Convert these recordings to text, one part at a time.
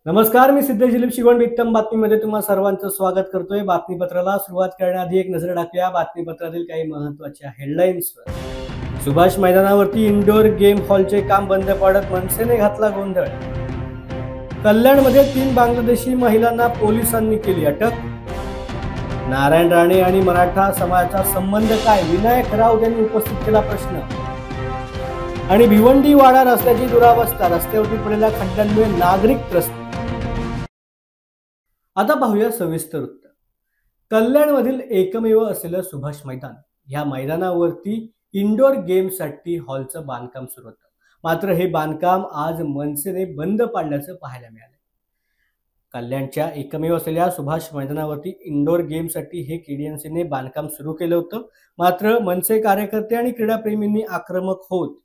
नमस्कार, मी सिद्धेश दिलीप शिवण वित्तम बातमीमध्ये तुम्हा सर्वांचं स्वागत करतोय। बातमीपत्राला सुरुवात करण्याआधी एक नजर टाकूया बातमीपत्रातील काही महत्त्वाच्या हेडलाईन्सवर। सुभाष मैदानावरती इंडोर गेम हॉलचे काम बंद पाडत मनसेने घातला गोंधळ। कल्याणमध्ये 3 बांगलादेशी महिलांना पोलिसांनी केली अटक। नारायण राणे आणि मराठा समाजाचा संबंध काय, विनायक राऊत यांनी उपस्थित केला प्रश्न। आणि भिवंडी वाडा रस्त्याची दुरावस्था, रस्त्यावरती पडलेल्या खड्ड्यांमुळे नागरिक त्रस्त। आता पाहूया सविस्तर वृत्त। कल्याणमधील एकमेव असलेलं सुभाष मैदान, या मैदानावरती इंडोर गेमसाठी हॉलचं बांधकाम सुरू होतं। मात्र हे बांधकाम आज मनसेने बंद पाडल्याचं पाहायला मिळालं। कल्याणच्या एकमेव असलेल्या सुभाष मैदानावरती इंडोर गेमसाठी हे केडीएमसीने बांधकाम सुरू केलं होतं। मात्र मनसे कार्यकर्ते आणि क्रीडाप्रेमींनी आक्रमक होत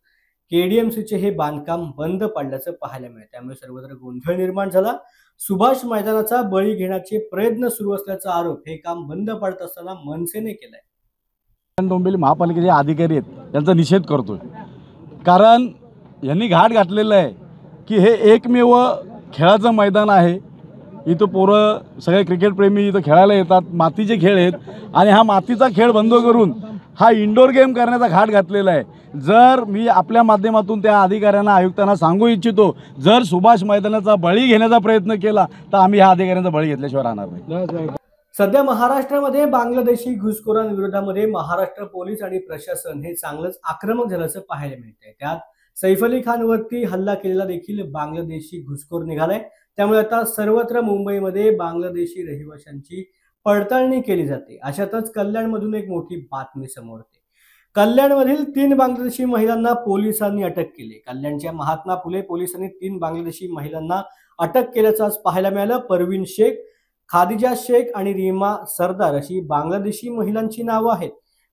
केडीएमसीचे हे बांधकाम बंद पाडल्याचं पाहायला मिळालं। त्यामुळे सर्वत्र गोंधळ निर्माण झाला। सुभाष मैदानाचा बळी घेण्याचे प्रयत्न सुरू असल्याचा आरोप हे काम बंद पाडत असताना मनसेने केलाय। डोंबिवली महापालिकेचे अधिकारी आहेत यांचा निषेध करतोय, कारण यांनी घाट घातलेला आहे की हे एकमेव खेळाचं मैदान आहे। इथं पोरं सगळे क्रिकेट प्रेमी इथं खेळायला येतात, मातीचे खेळ आहेत आणि हा मातीचा खेळ बंद करून हा इंडोर गेम करण्याचा घाट घातलेला आहे। जर मी आपल्या माध्यमातून त्या अधिकाऱ्यांना आयुक्तांना सांगू इच्छितो, जर सुभाष मैदानाचा बळी घेण्याचा प्रयत्न केला तर आम्ही ह्या अधिकाऱ्यांचा बळी घेतल्याशिवाय राहणार नाही। सध्या महाराष्ट्रामध्ये बांगलादेशी घुसखोरांविरोधामध्ये महाराष्ट्र पोलीस आणि प्रशासन हे चांगलंच आक्रमक झाल्याचं पाहायला मिळतंय। त्यात सैफ अली खानवरती हल्ला केलेला देखील बांगलादेशी घुसखोर निघालाय। त्यामुळे आता सर्वत्र मुंबईमध्ये बांगलादेशी रहिवाशांची पडताळणी केली जाते। अशातच कल्याणमधून एक मोठी बातमी समोर येते। कल्याणमधील 3 बांगलादेशी महिलांना पोलिसांनी अटक केली। कल्याणच्या महात्मा फुले पोलिसांनी 3 बांगलादेशी महिलांना अटक केल्याचं आज पाहायला मिळालं। परवीन शेख, खादिजा शेख आणि रीमा सरदार अशी बांगलादेशी महिलांची नावं आहेत।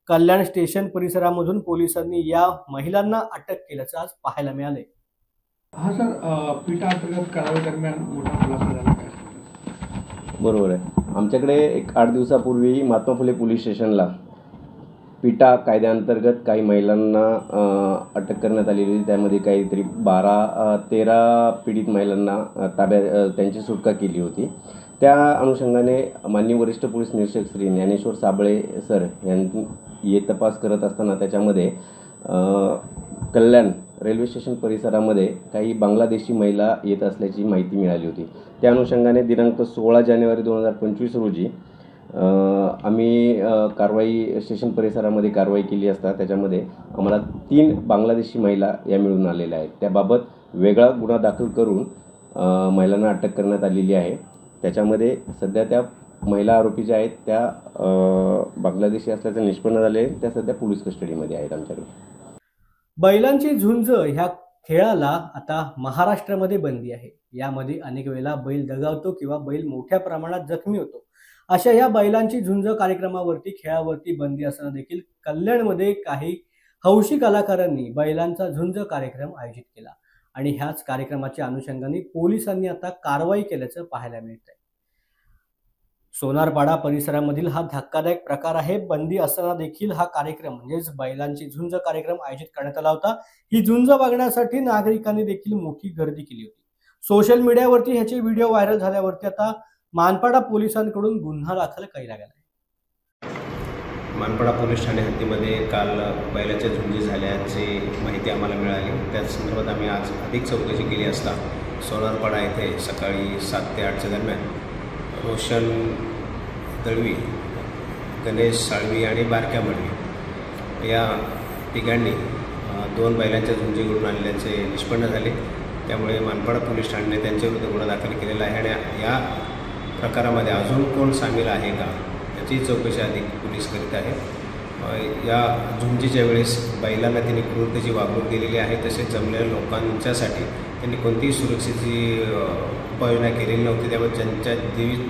कल्याण स्टेशन परिसरामधून पोलिसांनी या महिलांना अटक केल्याचं आज पाहायला मिळाले। हा सर, पिटा अंतर्गत कारवाई दरम्यान मोठा खुलासा झाला काय? बरोबर आहे। आमच्याकडे एक 8 दिवसापूर्वी महात्मा फुले पोलीस स्टेशनला पिटा कायद्याअंतर्गत काही महिलांना अटक करण्यात आलेली होती। त्यामध्ये काहीतरी 13 पीडित महिलांना ताब्यात त्यांची सुटका केली होती। त्या अनुषंगाने माननीय वरिष्ठ पोलीस निरीक्षक श्री ज्ञानेश्वर साबळे सर यांनी हे तपास करत असताना त्याच्यामध्ये कल्याण रेल्वे स्टेशन परिसरामध्ये काही बांगलादेशी महिला येत असल्याची माहिती मिळाली होती। त्या अनुषंगाने दिनांक 16 जानेवारी 2025 रोजी आम्ही स्टेशन परिसरामध्ये कारवाई केली असता त्याच्यामध्ये आम्हाला 3 बांगलादेशी महिला या मिळून आलेल्या आहेत। त्याबाबत वेगळा गुन्हा दाखल करून महिलांना अटक करण्यात आलेली आहे। त्याच्यामध्ये सध्या त्या महिला आरोपी ज्या आहेत त्या बांगलादेशी असल्याचं निष्पन्न झाले। त्या सध्या पोलीस कस्टडीमध्ये आहेत आमच्याकडे। बैलांची झुंज ह्या खेळाला आता महाराष्ट्रामध्ये बंदी आहे। यामध्ये अनेक वेळेला बैल दगावतो किंवा बैल मोठ्या प्रमाणात जखमी होतो। अशा या बैलांची झुंज कार्यक्रमावरती खेळावरती बंदी असताना देखील कल्याणमध्ये काही हौशी कलाकारांनी बैलांचा झुंज कार्यक्रम आयोजित केला आणि ह्याच कार्यक्रमाच्या अनुषंगाने पोलिसांनी आता कारवाई केल्याचं पाहायला मिळतंय। सोनारपाडा परिसरामधील हा धक्कादायक प्रकार आहे। बंदी असताना देखील हा कार्यक्रम म्हणजेच बैलांची झुंज कार्यक्रम आयोजित करण्यात आला होता। ही झुंज बघण्यासाठी नागरिकांनी देखील मोठी गर्दी केली होती। सोशल मीडियावरती ह्याचे व्हिडिओ व्हायरल झाल्यावरती आता मानपाडा पोलिसांकडून गुन्हा दाखल केला गेला। मानपाडा पोलीस ठाणे हद्दीमध्ये काल बैलाच्या झुंजी झाल्याची माहिती आम्हाला मिळाली। त्या संदर्भात आम्ही आज अधिक चौकशी केली असता सोनारपाडा येथे सकाळी 7 ते 8च्या दरम्यान रोशन दळवी, गणेश साळवी आणि बारक्या मडवी या तिघांनी 2 बैलांच्या झुंजी घडून आणल्याचे निष्पन्न झाले। त्यामुळे मानपाडा पोलीस ठाण्याने त्यांच्याविरुद्ध गुन्हा दाखल केलेला आहे आणि या प्रकारामध्ये अजून कोण सामील आहे का याची चौकशी अधिक पोलीस करीत आहे। या झुंजीच्या वेळेस बैलांना त्यांनी क्रूरतेची वागणूक दिलेली आहे। तसेच जमलेल्या लोकांच्यासाठी त्यांनी कोणतीही सुरक्षेची उपाययोजना केलेली नव्हती। त्यामुळे त्यांच्या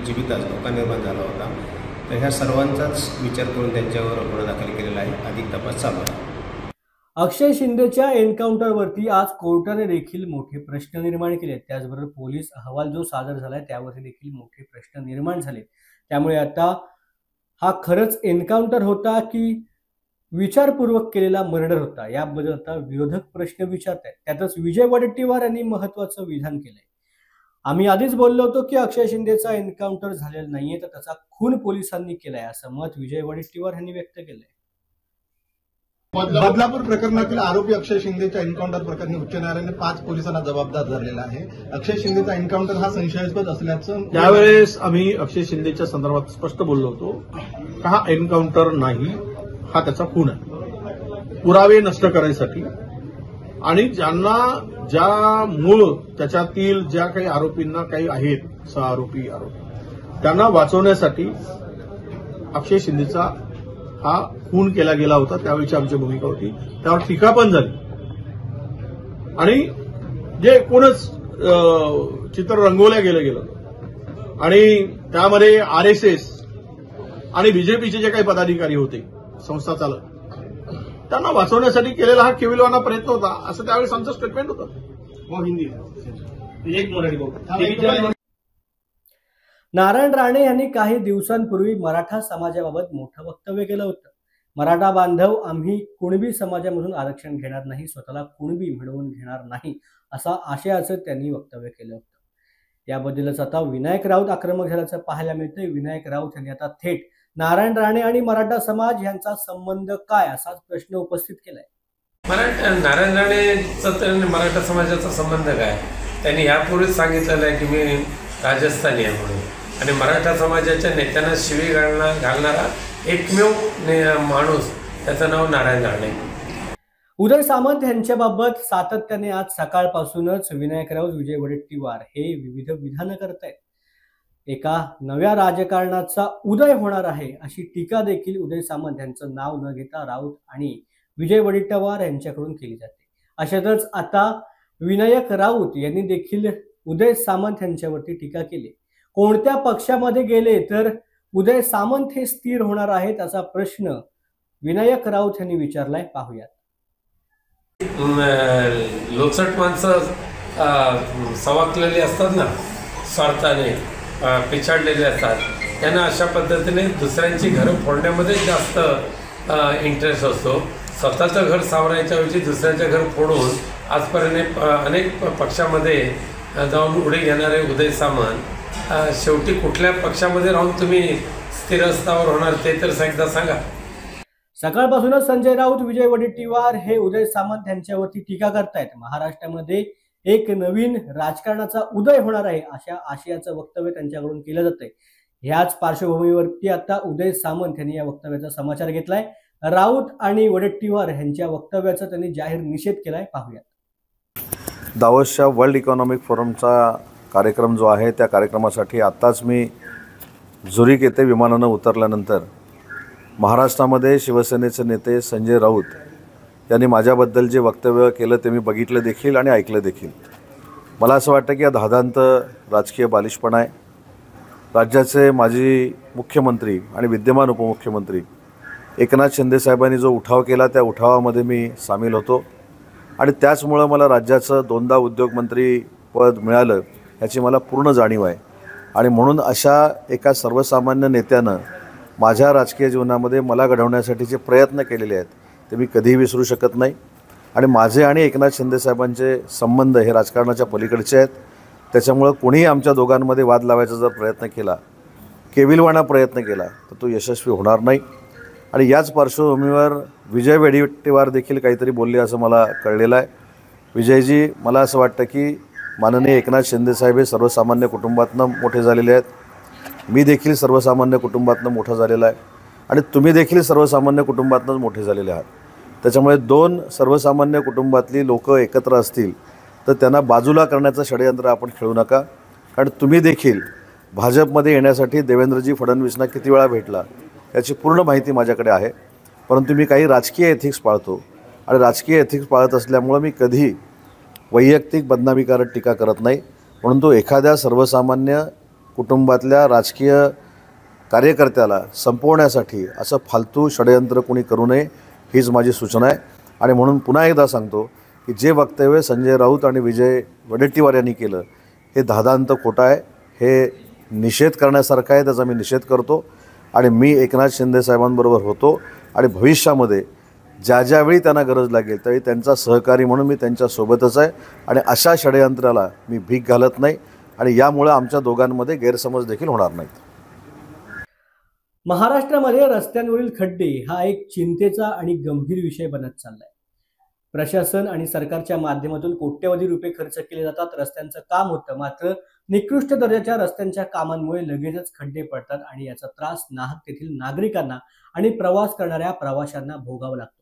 जीवितास धोका निर्माण झाला होता। तर ह्या सर्वांचाच विचार करून त्यांच्यावर गुन्हा दाखल केलेला आहे। अधिक तपास चालू आहे। अक्षय शिंदेच्या एन्काउंटरवरती आज कोर्टाने देखील मोठे प्रश्न निर्माण केले। त्याचबरोबर पोलीस अहवाल जो सादर झालाय त्यावरती देखील मोठे प्रश्न निर्माण झाले। त्यामुळे आता हा खरंच एन्काउंटर होता की विचारपूर्वक केलेला मर्डर होता, याबद्दल आता विरोधक प्रश्न विचारतात। त्यातच विजय वडेट्टीवार यांनी महत्त्वाचं विधान केलंय। आम्ही आधीच बोललो होतो की अक्षय शिंदेचा एन्काउंटर झालेला नाहीये, तर त्याचा खून पोलिसांनी केलाय, असं मत विजय वडेट्टीवार यांनी व्यक्त केलंय. बदलापूर प्रकरणातील आरोपी अक्षय शिंदेच्या एन्काउंटर प्रकरणी उच्च न्यायालयाने 5 पोलिसांना जबाबदार धरलेला आहे. अक्षय शिंदेचा एन्काउंटर हा संशयास्पद असल्याचं त्यावेळेस आम्ही अक्षय शिंदेच्या संदर्भात स्पष्ट बोललो होतो का हा एन्काउंटर नाही, हा त्याचा खून आहे. पुरावे नष्ट करायसाठी आणि ज्या मूळ त्याच्यातील ज्या काही आरोपींना काही आहेत, 6 आरोपी त्यांना वाचवण्यासाठी अक्षय शिंदेचा हा खून केला गेला होता. त्यावेळीची आमची भूमिका होती, त्यावर टीका पण झाली आणि जे एकूणच चित्र रंगवलं गेलं आणि त्यामध्ये आरएसएस आणि बीजेपीचे जे काही पदाधिकारी होते, संस्था चालक, त्यांना वाचवण्यासाठी केलेला हा केविलवाना प्रयत्न होता, असं त्यावेळेस आमचं स्टेटमेंट होतं. नारायण राणे यांनी काही दिवसांपूर्वी मराठा समाजाबाबत मोठं वक्तव्य केलं होतं. मराठा बांधव आम्ही कुणबी समाजामधून आरक्षण घेणार नाही, स्वतःला कुणबी मिळवून घेणार नाही, असा आशयाचं त्यांनी वक्तव्य केलं होतं. याबद्दलच आता विनायक राऊत आक्रमक झाल्याचं पाहायला मिळतंय. विनायक राऊत यांनी आता थेट नारायण राणे आणि मराठा समाज यांचा संबंध काय, असाच प्रश्न उपस्थित केलाय. नारायण राणेचा मराठा समाजाचा संबंध काय? त्यांनी यापूर्वीच सांगितलेलं आहे की मी राजस्थानी आहे म्हणून, आणि मराठा समाजाच्या नेत्यांना शिवी घालणारा एकमेव माणूस, त्याचं नाव नारायण राणे. उदय सामंत यांच्याबाबत सातत्याने आज सकाळपासूनच विनायक राऊत, विजय वडेट्टीवार हे विविध विधानं करतायत. एका नव्या राजकारणाचा उदय होणार आहे, अशी टीका देखील उदय सामंत यांचं नाव न घेता राऊत आणि विजय वडेट्टीवार यांच्याकडून केली जाते. अशातच आता विनायक राऊत यांनी देखील उदय सामंत यांच्यावरती टीका केली. कोणत्या पक्षामध्ये गेले तर उदय सामंत हे स्थिर होणार आहे, त्याचा प्रश्न विनायक राऊत यांनी विचारलाय. पाहूयात. लोचट माणसं सवाकलेली असतात ना, स्वार्थाने पिछाडलेले असतात, त्यांना अशा पद्धतीने दुसऱ्यांची घरं फोडण्यामध्ये जास्त इंटरेस्ट असतो. स्वतःचं घर सावरायच्या ऐवजी दुसऱ्याचं घर फोडून आजपर्यंत अनेक पक्षामध्ये जाऊन उडी घेणारे उदय सामंत शेवटी कुठल्या पक्षामध्ये राहून तुम्ही स्थिरस्थावर होणार ते तर एकदा सांगा. सकाळपासूनच संजय राऊत, विजय वडेट्टीवार हे उदय सामंत यांच्यावरती टीका करतायत. महाराष्ट्रामध्ये एक नवीन राजकारणाचा उदय होणार आहे, अशा आशयाचं वक्तव्य त्यांच्याकडून केलं जातंय. ह्याच पार्श्वभूमीवरती आता उदय सामंत यांनी या वक्तव्याचा समाचार घेतलाय. राऊत आणि वडेट्टीवार यांच्या वक्तव्याचा त्यांनी जाहीर निषेध केलाय. पाहूयात. दावोसच्या वर्ल्ड इकॉनॉमिक फोरमचा कार्यक्रम जो आहे, त्या कार्यक्रमासाठी आत्ताच मी झुरिक येथे विमानानं उतरल्यानंतर महाराष्ट्रामध्ये शिवसेनेचे नेते संजय राऊत यांनी माझ्याबद्दल जे वक्तव्य केलं ते मी बघितलं देखील आणि ऐकलं देखील. मला असं वाटतं की हा धादांत राजकीय बालिशपणा आहे. राज्याचे माजी मुख्यमंत्री आणि विद्यमान उपमुख्यमंत्री एकनाथ शिंदे साहेबांनी जो उठाव केला, त्या उठावामध्ये मी सामील होतो आणि त्याचमुळं मला राज्याचं 2दा उद्योगमंत्री पद मिळालं याची मला पूर्ण जाणीव आहे. आणि म्हणून अशा एका सर्वसामान्य नेत्यानं माझ्या राजकीय जीवनामध्ये मला घडवण्यासाठी जे प्रयत्न केलेले आहेत ते मी कधीही विसरू शकत नाही. आणि माझे आणि एकनाथ शिंदे साहेबांचे संबंध हे राजकारणाच्या पलीकडचे आहेत. त्याच्यामुळं कोणीही आमच्या दोघांमध्ये वाद लावायचा जर प्रयत्न केला, केविलवाणा प्रयत्न केला, तर तो यशस्वी होणार नाही. आणि याच पार्श्वभूमीवर विजय वडेट्टीवार देखील काहीतरी बोलले असं मला कळलेलं आहे. विजयजी, मला असं वाटतं की माननीय एकनाथ शिंदे साहेब हे सर्वसामान्य कुटुंबातनं मोठे झालेले आहेत. मी देखील सर्वसामान्य कुटुंबातनं मोठा झालेला आहे आणि तुम्ही देखील सर्वसामान्य कुटुंबातनंच मोठे झालेले आहात. त्याच्यामुळे 2 सर्वसामान्य कुटुंबातली लोक एकत्र असतील तर त्यांना बाजूला करण्याचं षडयंत्र आपण खेळू नका. कारण तुम्ही देखील भाजपमध्ये येण्यासाठी देवेंद्रजी फडणवीसना किती वेळा भेटला याची पूर्ण माहिती माझ्याकडे आहे. परंतु मी काही राजकीय एथिक्स पाळतो आणि राजकीय एथिक्स पाळत असल्यामुळं मी कधी वैयक्तिक बदनामीकारक टीका करत नाही. म्हणून तो एखाद्या सर्वसामान्य कुटुंबातल्या राजकीय कार्यकर्त्याला संपवण्यासाठी असं फालतू षडयंत्र कोणी करू नये, हीच माझी सूचना आहे. आणि म्हणून पुन्हा एकदा सांगतो की जे वक्तव्य संजय राऊत आणि विजय वडेट्टीवार यांनी केलं हे धादांत खोटं आहे, हे निषेध करण्यासारखं आहे, त्याचा मी निषेध करतो. आणि मी एकनाथ शिंदे साहेबांबरोबर होतो आणि भविष्यामध्ये ज्यावेळी त्यांना गरज लागेल त्यावेळी त्यांचा सहकारी म्हणून मी त्यांच्यासोबतच आहे. आणि अशा षडयंत्राला मी भीक घालत नाही. आणि यामुळे आमच्या दोघांमध्ये गैरसमज देखील होणार नाहीत. महाराष्ट्रामध्ये रस्त्यांवरील खड्डे हा एक चिंतेचा आणि गंभीर विषय बनत चाललाय. प्रशासन आणि सरकारच्या माध्यमातून कोट्यवधी रुपये खर्च केले जातात, रस्त्यांचं काम होतं, मात्र निकृष्ट दर्जाच्या रस्त्यांच्या कामांमुळे लगेचच खड्डे पडतात आणि याचा त्रास नाहक तेथील नागरिकांना आणि प्रवास करणाऱ्या प्रवाशांना भोगावा लागतो.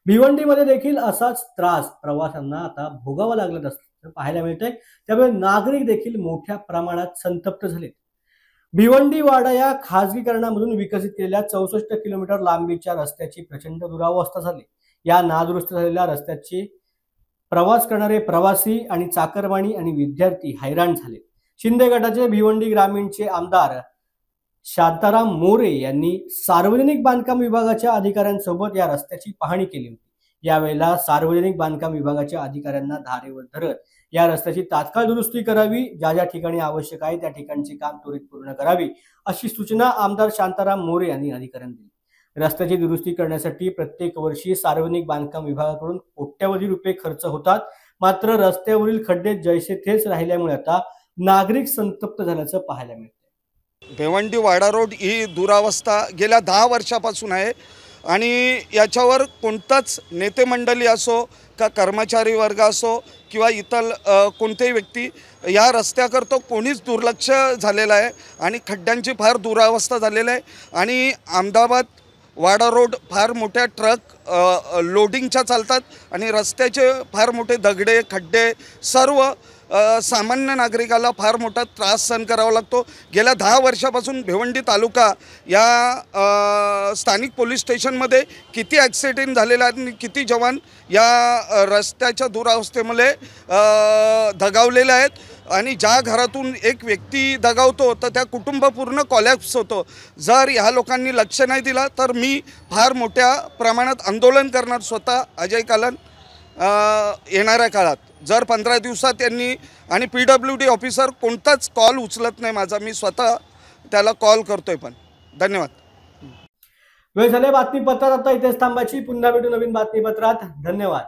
भिवंडीमध्ये देखील असाच त्रास प्रवाशांना आता भोगावा लागत असल्याचं पाहायला मिळतंय. त्यामुळे नागरिक देखील मोठ्या प्रमाणात संतप्त झालेत. भिवंडी वाडा या खासगीकरणामधून विकसित केलेल्या 64 किलोमीटर लांबीच्या रस्त्याची प्रचंड दुरावस्था झाली. या नादुरुस्त झालेल्या रस्त्याची प्रवास करणारे प्रवासी आणि चाकरमानी आणि विद्यार्थी हैराण झाले. शिंदे गटाचे भिवंडी ग्रामीणचे आमदार शांताराम मोरे यांनी सार्वजनिक बांधकाम विभागाच्या अधिकाऱ्यांसोबत या रस्त्याची पाहणी केली होती. यावेळेला सार्वजनिक बांधकाम विभागाच्या अधिकाऱ्यांना धारेवर धरत या रस्त्याची तात्काळ दुरुस्ती करावी, ज्या ज्या ठिकाणी आवश्यक आहे त्या ठिकाणची काम त्वरित पूर्ण करावी, अशी सूचना आमदार शांताराम मोरे यांनी अधिकाऱ्यांना दिली. रस्त्याची दुरुस्ती करण्यासाठी प्रत्येक वर्षी सार्वजनिक बांधकाम विभागाकडून कोट्यवधी रुपये खर्च होतात, मात्र रस्त्यावरील खड्डे जैसे थेच राहिल्यामुळे आता नागरिक संतप्त झाल्याचं पाहायला मिळतं. भिवंडी वाडा रोड ही दुरावस्था गेल्या 10 वर्षापासून आहे आणि याच्यावर कोणताच नेते मंडळी असो का कर्मचारी वर्ग असो किंवा इतर कोणतेही व्यक्ती या रस्त्याकरता कोणीच दुर्लक्ष झालेलं आहे आणि खड्ड्यांची फार दुरावस्था झालेली आहे. आणि अहमदाबाद वाडा रोड फार मोठ्या ट्रक लोडिंगच्या चालतात आणि रस्त्याचे फार मोठे दगडे खड्डे सर्व सामान्य नागरिकाला फार मोठा त्रास सहन करावा लागतो. गेल्या 10 वर्षापासून भिवंडी तालुका या स्थानिक पोलीस स्टेशनमध्ये किती ॲक्सिडेंट झालेले आहेत आणि किती जवान या रस्त्याच्या दुरावस्थेमुळे दगावलेले आहेत आणि ज्या घरातून एक व्यक्ती दगावतो तर त्या कुटुंब पूर्ण कॉलॅप्स होतो. जर ह्या लोकांनी लक्ष नाही दिला तर मी फार मोठ्या प्रमाणात आंदोलन करणार स्वतः अजय कालन येणाऱ्या काळात. जर 15 दिवसात त्यांनी आणि PWD ऑफिसर कोणताच कॉल उचलत नाही माझा, मी स्वतः त्याला कॉल करतोय. पण धन्यवाद. वेळ झाले बातमीपत्रात आता इथेच थांबायची. पुन्हा भेटू नवीन बातमीपत्रात. धन्यवाद.